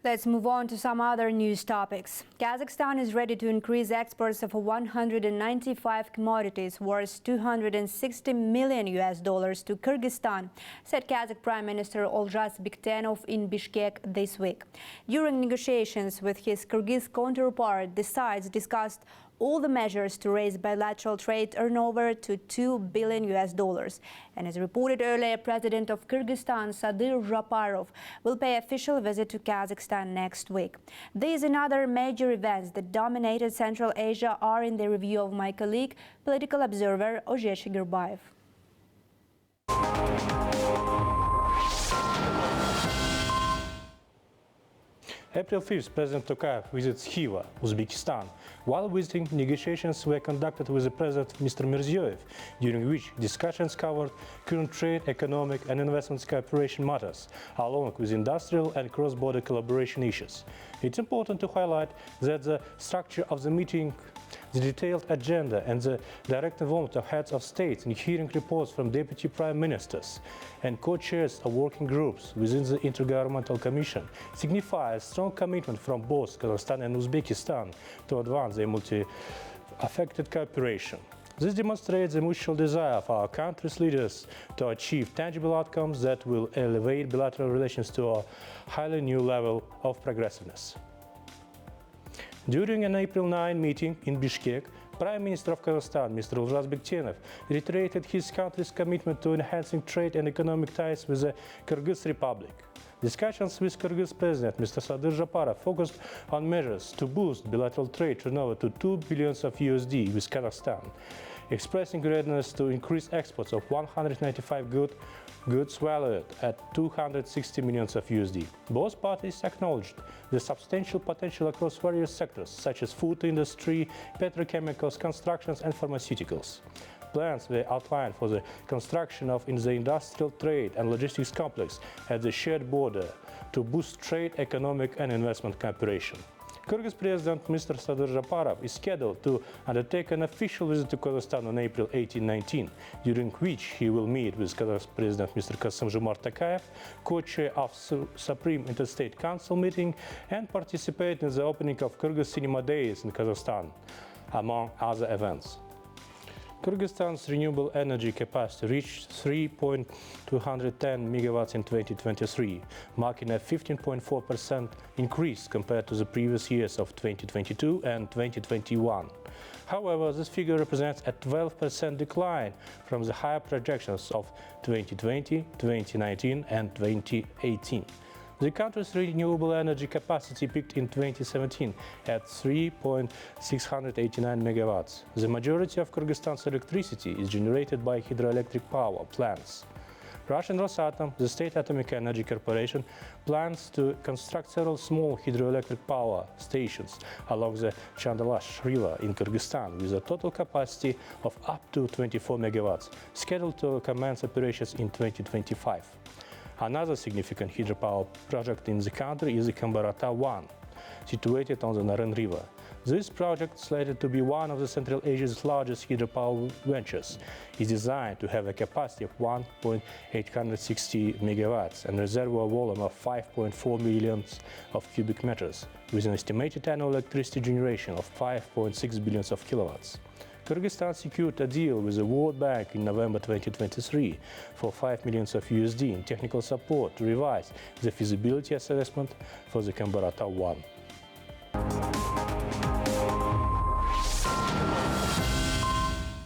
Let's move on to some other news topics. Kazakhstan is ready to increase exports of 195 commodities worth $260 million to Kyrgyzstan, said Kazakh Prime Minister Olzhas Bektenov in Bishkek this week. During negotiations with his Kyrgyz counterpart, the sides discussed all the measures to raise bilateral trade turnover to $2 billion. And as reported earlier, President of Kyrgyzstan, Sadyr Japarov, will pay official visit to Kazakhstan next week. These and other major events that dominated Central Asia are in the review of my colleague, political observer Ozhet Shigirbayev. April 5th, President Tokayev visits Khiva, Uzbekistan. While visiting, negotiations were conducted with the President Mr. Mirziyoyev, during which discussions covered current trade, economic and investment cooperation matters, along with industrial and cross-border collaboration issues. It's important to highlight that the structure of the meeting, the detailed agenda and the direct involvement of heads of states in hearing reports from deputy prime ministers and co-chairs of working groups within the Intergovernmental Commission signify a strong commitment from both Kazakhstan and Uzbekistan to advance their multi-affected cooperation. This demonstrates the mutual desire of our countries' leaders to achieve tangible outcomes that will elevate bilateral relations to a highly new level of progressiveness. During an April 9 meeting in Bishkek, Prime Minister of Kazakhstan, Mr. Olzhas Bektenov, reiterated his country's commitment to enhancing trade and economic ties with the Kyrgyz Republic. Discussions with Kyrgyz President Mr. Sadyr Japarov focused on measures to boost bilateral trade turnover to $2 billion with Kazakhstan, expressing readiness to increase exports of 195 goods valued at $260 million. Both parties acknowledged the substantial potential across various sectors, such as food industry, petrochemicals, constructions and pharmaceuticals. Plans were outlined for the construction of the industrial trade and logistics complex at the shared border to boost trade, economic and investment cooperation. Kyrgyz President Mr. Sadyr Japarov is scheduled to undertake an official visit to Kazakhstan on April 18-19, during which he will meet with Kazakh President Mr. Kassym-Jomart Tokayev, co-chair of Supreme Interstate Council meeting, and participate in the opening of Kyrgyz Cinema Days in Kazakhstan, among other events. Kyrgyzstan's renewable energy capacity reached 3.210 megawatts in 2023, marking a 15.4% increase compared to the previous years of 2022 and 2021. However, this figure represents a 12% decline from the higher projections of 2020, 2019 and 2018. The country's renewable energy capacity peaked in 2017 at 3.689 megawatts. The majority of Kyrgyzstan's electricity is generated by hydroelectric power plants. Russian Rosatom, the state atomic energy corporation, plans to construct several small hydroelectric power stations along the Chandalash River in Kyrgyzstan with a total capacity of up to 24 megawatts, scheduled to commence operations in 2025. Another significant hydropower project in the country is the Kambarata 1, situated on the Naren River. This project, slated to be one of Central Asia's largest hydropower ventures, is designed to have a capacity of 1.860 megawatts and reservoir volume of 5.4 million cubic meters, with an estimated annual electricity generation of 5.6 billion kilowatts. Kyrgyzstan secured a deal with the World Bank in November 2023 for $5 million in technical support to revise the feasibility assessment for the Kambarata 1.